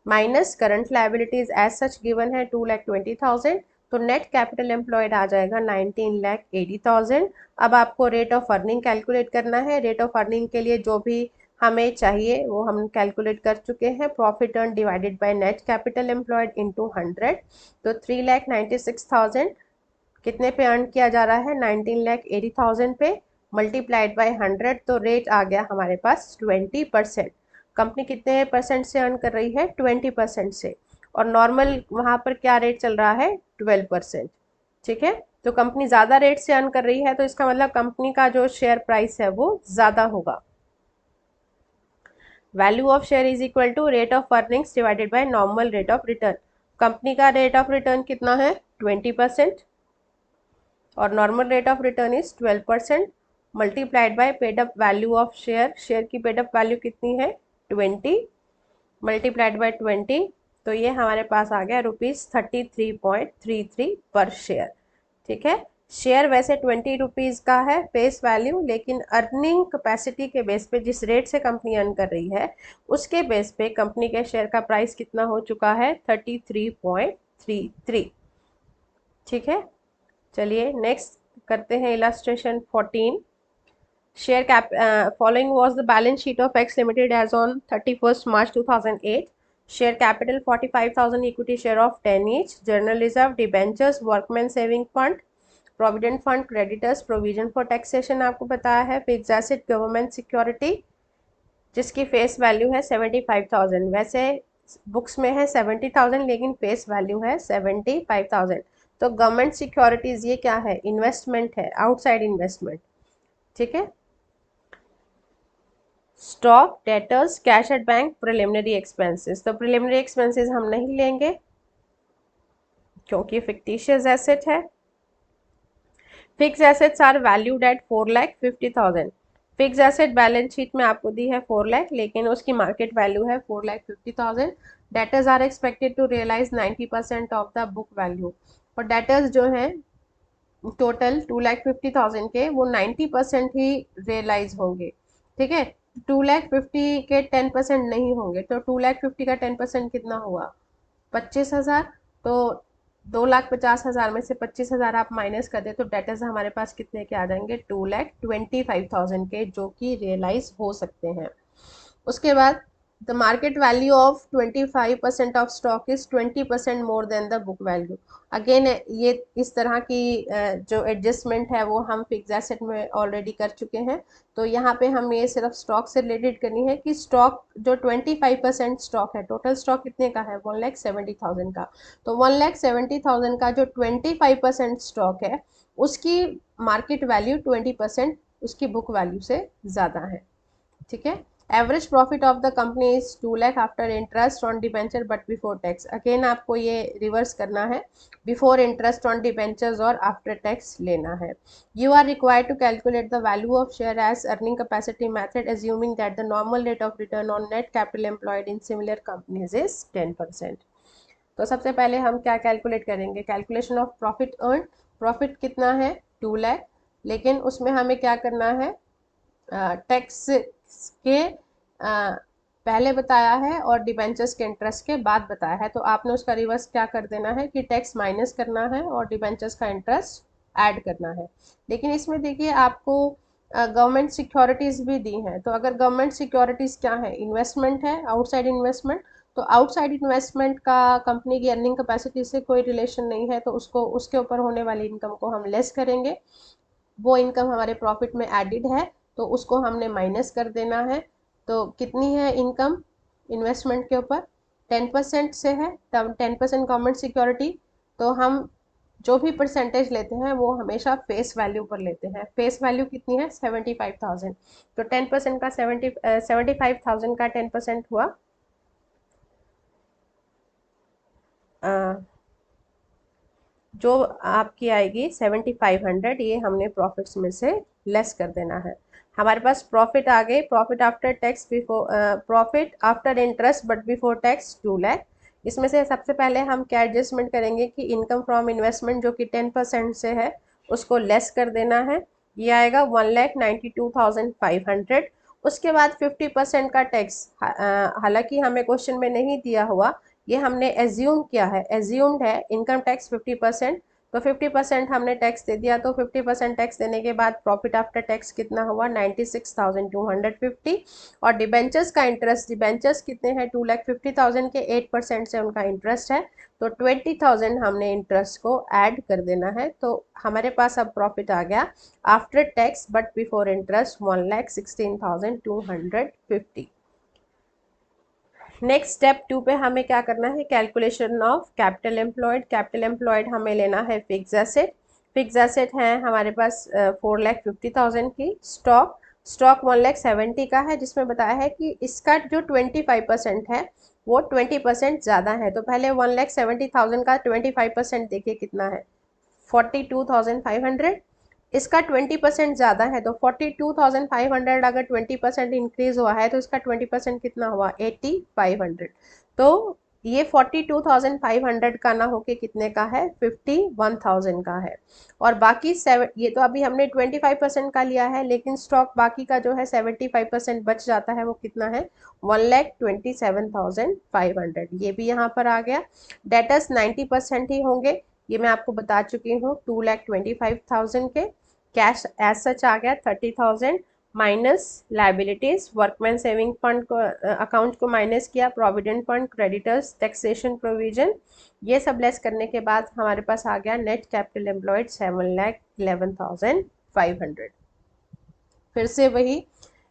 minus current liabilities as such given है 2,20,000, तो नेट कैपिटल एम्प्लॉयड आ जाएगा 19,80,000। अब आपको रेट ऑफ अर्निंग कैलकुलेट करना है। रेट ऑफ अर्निंग के लिए जो भी हमें चाहिए वो हम कैलकुलेट कर चुके हैं, profit earned divided by net capital employed into 100, तो 3,96,000 कितने पे अर्न किया जा रहा है 19,80,000 पे, मल्टीप्लाइड बाय 100, तो रेट आ गया हमारे पास 20%। कंपनी कितने परसेंट से अर्न कर रही है 20% से, और नॉर्मल वहाँ पर क्या रेट चल रहा है 12%। ठीक है, तो कंपनी ज़्यादा रेट से अर्न कर रही है, तो इसका मतलब कंपनी का जो शेयर प्राइस है वो ज़्यादा होगा। Value of share is equal to rate of earnings divided by normal rate of return. Company का रेट ऑफ रिटर्न कितना है 20% और normal rate of return is 12%, multiplied by paid up value of share. Share की paid up value कितनी है 20 multiplied by 20, तो ये हमारे पास आ गया ₹33.33 पर शेयर। ठीक है, शेयर वैसे 20 रुपीज़ का है फेस वैल्यू, लेकिन अर्निंग कैपेसिटी के बेस पे जिस रेट से कंपनी अर्न कर रही है उसके बेस पे कंपनी के शेयर का प्राइस कितना हो चुका है 33.33। ठीक है, चलिए नेक्स्ट करते हैं illustration 14। Share cap following was the balance sheet of X limited as on 31st March 2008। Share capital 45,000, equity share of 10 each, general reserve, debentures, workman saving fund, provident fund, creditors, provision for taxation आपको बताया है, fix asset, government security जिसकी face value है 75,000। वैसे books में है 70,000 लेकिन face value है 75,000। तो गवर्नमेंट सिक्योरिटीज ये क्या है इन्वेस्टमेंट है, आउटसाइड इन्वेस्टमेंट। ठीक है, stock, debtors, cash at bank, preliminary expenses. तो प्रिलिमिनरी एक्सपेंसेस हम नहीं लेंगे क्योंकि फिक्टिशियस एसेट है। Fix assets are valued at 4,50,000। Fix asset balance sheet में आपको दी है 4 लाख, लेकिन उसकी मार्केट वैल्यू है 4,50,000। Debtors are expected to realise 90% of the book value, और डेटर्स जो है टोटल 2,50,000 के वो 90% ही रियलाइज होंगे। ठीक है, 2,50,000 के 10% नहीं होंगे, तो 2,50,000 का 10% कितना हुआ 25,000। तो 2,50,000 में से 25,000 आप माइनस कर दे तो डेटर्स हमारे पास कितने के आ जाएंगे 2,25,000 के, जो कि रियलाइज हो सकते हैं। उसके बाद the market value of 25% of stock is 20% more than the book value. Again ये इस तरह की जो एडजस्टमेंट है वो हम फिक्स एसेट में ऑलरेडी कर चुके हैं, तो यहाँ पे हम ये सिर्फ स्टॉक से रिलेटेड करनी है कि स्टॉक जो 25% स्टॉक है, टोटल स्टॉक कितने का है 1,70,000 का, तो 1,70,000 का जो 25% स्टॉक है उसकी मार्केट वैल्यू 20% उसकी बुक वैल्यू से ज़्यादा है। ठीक है, average profit of the company is 2 lakh after interest on debenture but before tax. Again आपको ये रिवर्स करना है, बिफोर इंटरेस्ट ऑन डिबेंचर्स और आफ्टर टैक्स लेना है। You are required to calculate the value of share as earning capacity method assuming that the normal rate of return on net capital employed in similar companies is 10%। तो सबसे पहले हम क्या calculate करेंगे, calculation of profit earn. Profit कितना है 2 लाख, लेकिन उसमें हमें क्या करना है टैक्स के पहले बताया है और डिबेंचर्स के इंटरेस्ट के बाद बताया है, तो आपने उसका रिवर्स क्या कर देना है कि टैक्स माइनस करना है और डिबेंचर्स का इंटरेस्ट ऐड करना है। लेकिन इसमें देखिए आपको गवर्नमेंट सिक्योरिटीज़ भी दी हैं, तो अगर गवर्नमेंट सिक्योरिटीज़ क्या है इन्वेस्टमेंट है, आउटसाइड इन्वेस्टमेंट, तो आउटसाइड इन्वेस्टमेंट का कंपनी की अर्निंग कैपेसिटी से कोई रिलेशन नहीं है, तो उसको उसके ऊपर होने वाली इनकम को हम लेस करेंगे। वो इनकम हमारे प्रॉफिट में एडिड है तो उसको हमने माइनस कर देना है। तो कितनी है इनकम इन्वेस्टमेंट के ऊपर 10% से है, तब 10% गवर्नमेंट सिक्योरिटी, तो हम जो भी परसेंटेज लेते हैं वो हमेशा फेस वैल्यू पर लेते हैं। फेस वैल्यू कितनी है 75,000, तो 10% का 75,000 का 10% हुआ जो आपकी आएगी 7,500, ये हमने प्रॉफिट्स में से लेस कर देना है। हमारे पास प्रॉफिट आ गए, profit after tax before profit after interest but before tax 2 lakh, इसमें से सबसे पहले हम क्या एडजस्टमेंट करेंगे कि इनकम फ्रॉम इन्वेस्टमेंट जो कि 10% से है उसको लेस कर देना है, ये आएगा 1,92,500। उसके बाद 50% का टैक्स, हालांकि हमें क्वेश्चन में नहीं दिया हुआ, ये हमने एज्यूम किया है, एज्यूम्ड है इनकम टैक्स 50%, तो 50% हमने टैक्स दे दिया। तो 50% टैक्स देने के बाद प्रॉफिट आफ्टर टैक्स कितना हुआ 96,250। और डिबेंचर्स का इंटरेस्ट, डिबेंचर्स कितने हैं 2,50,000 के 8% से उनका इंटरेस्ट है, तो 20,000 हमने इंटरेस्ट को ऐड कर देना है। तो हमारे पास अब प्रॉफिट आ गया after tax but before interest 1,16,250। Next step 2 पे हमें क्या करना है, calculation of capital employed. Capital employed हमें लेना है फिक्स एसेट, फिक्स एसेट है हमारे पास 4,50,000 की। स्टॉक, स्टॉक 1,70,000 का है, जिसमें बताया है कि इसका जो 25% है वो 20% ज़्यादा है। तो पहले 1,70,000 का 25% देखिए कितना है 42,500। इसका 20% ज़्यादा है, तो 42,500 अगर 20% इंक्रीज हुआ है तो इसका 20% कितना हुआ 8,500। तो ये 42,500 का ना होके कितने का है 51,000 का है। और बाकी ये तो अभी हमने 25% का लिया है, लेकिन स्टॉक बाकी का जो है 75% बच जाता है, वो कितना है 1,27,500। ये भी यहाँ पर आ गया। डेटर्स 90% ही होंगे, ये मैं आपको बता चुकी हूँ 2,25,000 के। कैश एज सच आ गया 30,000 minus liabilities, workman saving fund को अकाउंट को माइनस किया, provident fund, creditors, taxation provision, ये सब लेस करने के बाद हमारे पास आ गया नेट कैपिटल एम्प्लॉयड 7,11,500। फिर से वही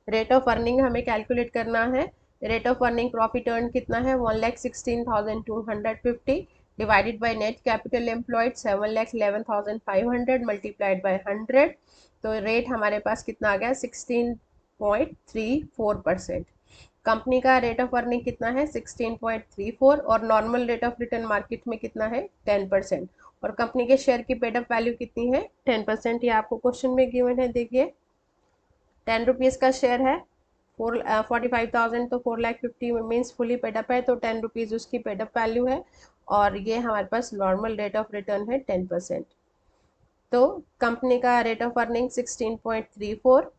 रेट ऑफ अर्निंग हमें कैलकुलेट करना है। Rate of earning profit earn कितना है 1,16,250 divided by net capital employed 7,11,500 multiplied by 100। तो रेट हमारे पास कितना आ गया 16.34%। कंपनी का रेट ऑफ अर्निंग कितना है 16.34 और normal rate of return market में कितना है 10%। और कंपनी के शेयर की पेड अप वैल्यू कितनी है 10%, ये आपको क्वेश्चन में गिवन है। देखिए 10 रुपीज़ का शेयर है 45,000, तो 4,50,000 मीन्स फुली पेडअप है, तो 10 रुपीज़ उसकी पेडअप वैल्यू है। और ये हमारे पास नॉर्मल रेट ऑफ रिटर्न है 10%। तो कंपनी का rate of earning 16.34,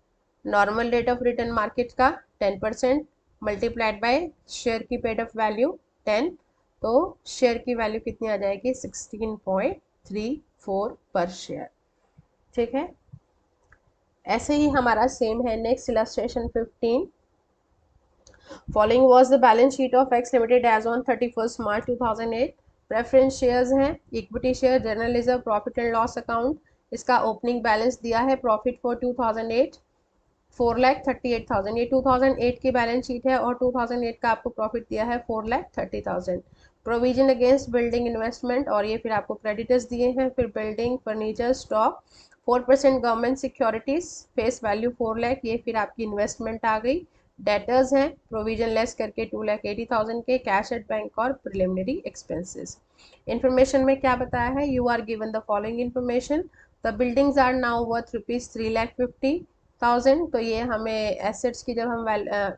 normal rate of return market का 10% मल्टीप्लाइड बाय शेयर की पेडअप वैल्यू 10, तो शेयर की वैल्यू कितनी आ जाएगी 16.34 पर शेयर। ठीक है, ऐसे ही हमारा सेम है। Next illustration 15। Following was the balance sheet of X limited as on 31 March 2008। Preference shares हैं, equity share, general reserve, profit and loss account. इसका ओपनिंग बैलेंस दिया है प्रॉफिट फॉर 2008 4,38,000, ये 2008 की बैलेंस शीट है और 2008 का आपको प्रॉफिट दिया है 4,30,000। प्रोविजन अगेंस्ट बिल्डिंग इन्वेस्टमेंट, और ये फिर आपको क्रेडिटर्स दिए हैं। फिर building, furniture, stock, 4% government securities, face value 4 lakh, ये फिर आपकी इन्वेस्टमेंट आ गई। डेटर्स हैं प्रोविजन लेस करके 2,80,000 के, कैश एट बैंक और प्रिलिमिनरी एक्सपेंसेस। इन्फॉर्मेशन में क्या बताया है, you are given the following information, the buildings are now worth rupees 3,50,000। तो ये हमें एसेट्स की जब हम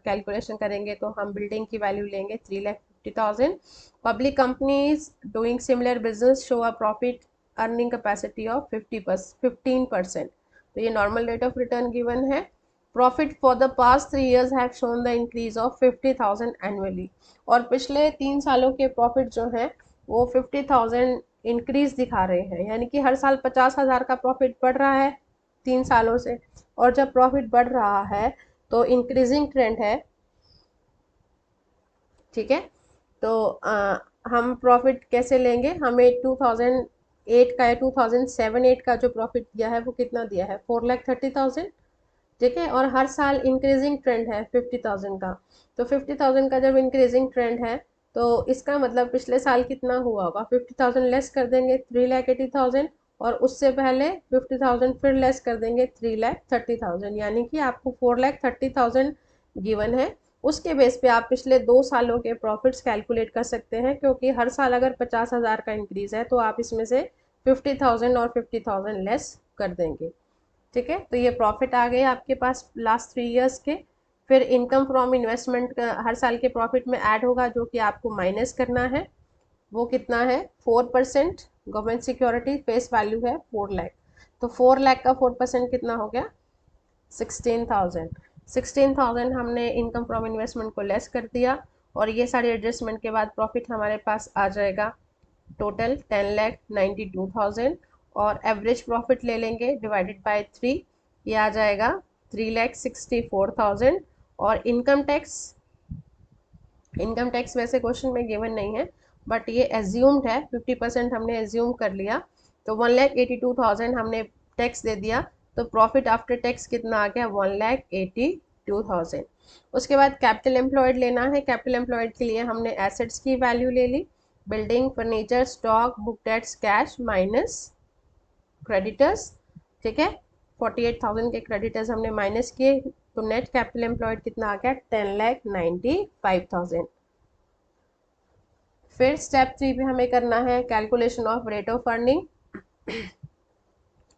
कैलकुलेशन करेंगे तो हम बिल्डिंग की वैल्यू लेंगे 3,50,000। Public companies doing similar business show a profit earning capacity of 15%। तो ये normal rate of return given है। Profit for the past 3 years have shown the increase of 50,000 annually, और पिछले 3 सालों के प्रॉफिट जो हैं वो 50,000 इंक्रीज दिखा रहे हैं, यानी कि हर साल 50,000 का प्रॉफिट बढ़ रहा है 3 सालों से। और जब प्रॉफिट बढ़ रहा है तो इंक्रीजिंग ट्रेंड है। ठीक है, तो हम प्रॉफिट कैसे लेंगे, हमें 2008 का या 2007-8 का जो प्रॉफिट दिया है वो कितना दिया है 4,30,000। ठीक है, और हर साल इंक्रीजिंग ट्रेंड है 50,000 का। तो 50,000 का जब इंक्रीजिंग ट्रेंड है तो इसका मतलब पिछले साल कितना हुआ होगा 50,000 लेस कर देंगे 3,80,000, और उससे पहले 50,000 फिर लेस कर देंगे 3,30,000, यानी कि आपको 4,30,000 गिवन है। उसके बेस पे आप पिछले 2 सालों के प्रॉफिट्स कैलकुलेट कर सकते हैं, क्योंकि हर साल अगर 50,000 का इंक्रीज है तो आप इसमें से 50,000 और 50,000 लेस कर देंगे। ठीक है, तो ये प्रॉफिट आ गए आपके पास लास्ट 3 years के। फिर इनकम फ्रॉम इन्वेस्टमेंट हर साल के प्रॉफिट में ऐड होगा, जो कि आपको माइनस करना है। वो कितना है 4%। गवर्नमेंट सिक्योरिटी फेस वैल्यू है 4 लाख, तो 4 लाख का 4% कितना हो गया 16,000। 16,000 हमने इनकम फ्रॉम इन्वेस्टमेंट को लेस कर दिया और ये सारी एडजस्टमेंट के बाद प्रॉफिट हमारे पास आ जाएगा टोटल 10,92,000 और एवरेज प्रॉफिट ले लेंगे डिवाइडेड बाय 3, ये आ जाएगा 3,64,000। और इनकम टैक्स वैसे क्वेश्चन में गिवन नहीं है बट ये एज्यूम्ड है, 50% हमने एज्यूम कर लिया, तो 1,82,000 हमने टैक्स दे दिया, तो प्रॉफिट आफ्टर टैक्स कितना आ गया 1,82,000। उसके बाद कैपिटल एम्प्लॉयड लेना है। कैपिटल एम्प्लॉयड के लिए हमने एसेट्स की वैल्यू ले ली, building, furniture, stock, book debts, cash minus creditors, ठीक है। 48,000 के क्रेडिटर्स हमने माइनस किए, तो नेट कैपिटल एम्प्लॉयड कितना आ गया 10,95,000। फिर स्टेप 3 पे हमें करना है calculation of rate of earning.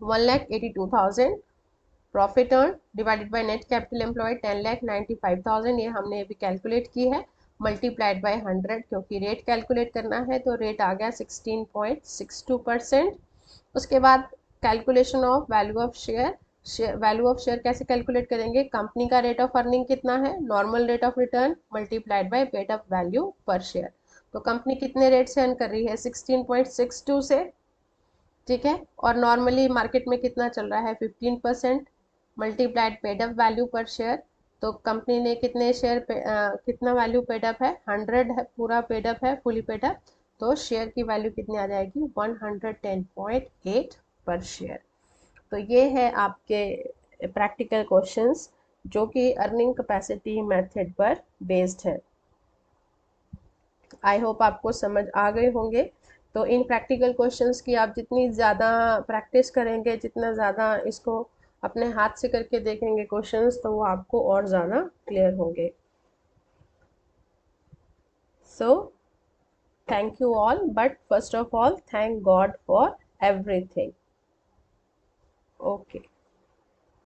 1,82,000 profit earned divided by net capital employed 10,95,000, ये हमने अभी कैलकुलेट की है, मल्टीप्लाइड बाय 100 क्योंकि रेट कैलकुलेट करना है, तो रेट आ गया 16.62%। उसके बाद calculation of value of share. Value of share कैसे कैलकुलेट करेंगे, कंपनी का रेट ऑफ अर्निंग कितना है, normal rate of return multiplied by paid up value per share. तो कंपनी कितने रेट से अर्न कर रही है 16.62 से, ठीक है। और नॉर्मली मार्केट में कितना चल रहा है 15% multiplied paid up value per share. तो कंपनी ने कितने शेयर पे कितना वैल्यू पेड अप है 100 है, पूरा पेड अप है, फुली पेड अप, तो शेयर की वैल्यू कितनी आ जाएगी 110.8 पर शेयर। तो ये है आपके प्रैक्टिकल क्वेश्चंस जो कि अर्निंग कैपेसिटी मेथड पर बेस्ड है। आई होप आपको समझ आ गए होंगे। तो इन प्रैक्टिकल क्वेश्चंस की आप जितनी ज़्यादा प्रैक्टिस करेंगे, जितना ज़्यादा इसको अपने हाथ से करके देखेंगे क्वेश्चंस, तो वो आपको और ज़्यादा क्लियर होंगे। So thank you all, but first of all thank God for everything. Okay.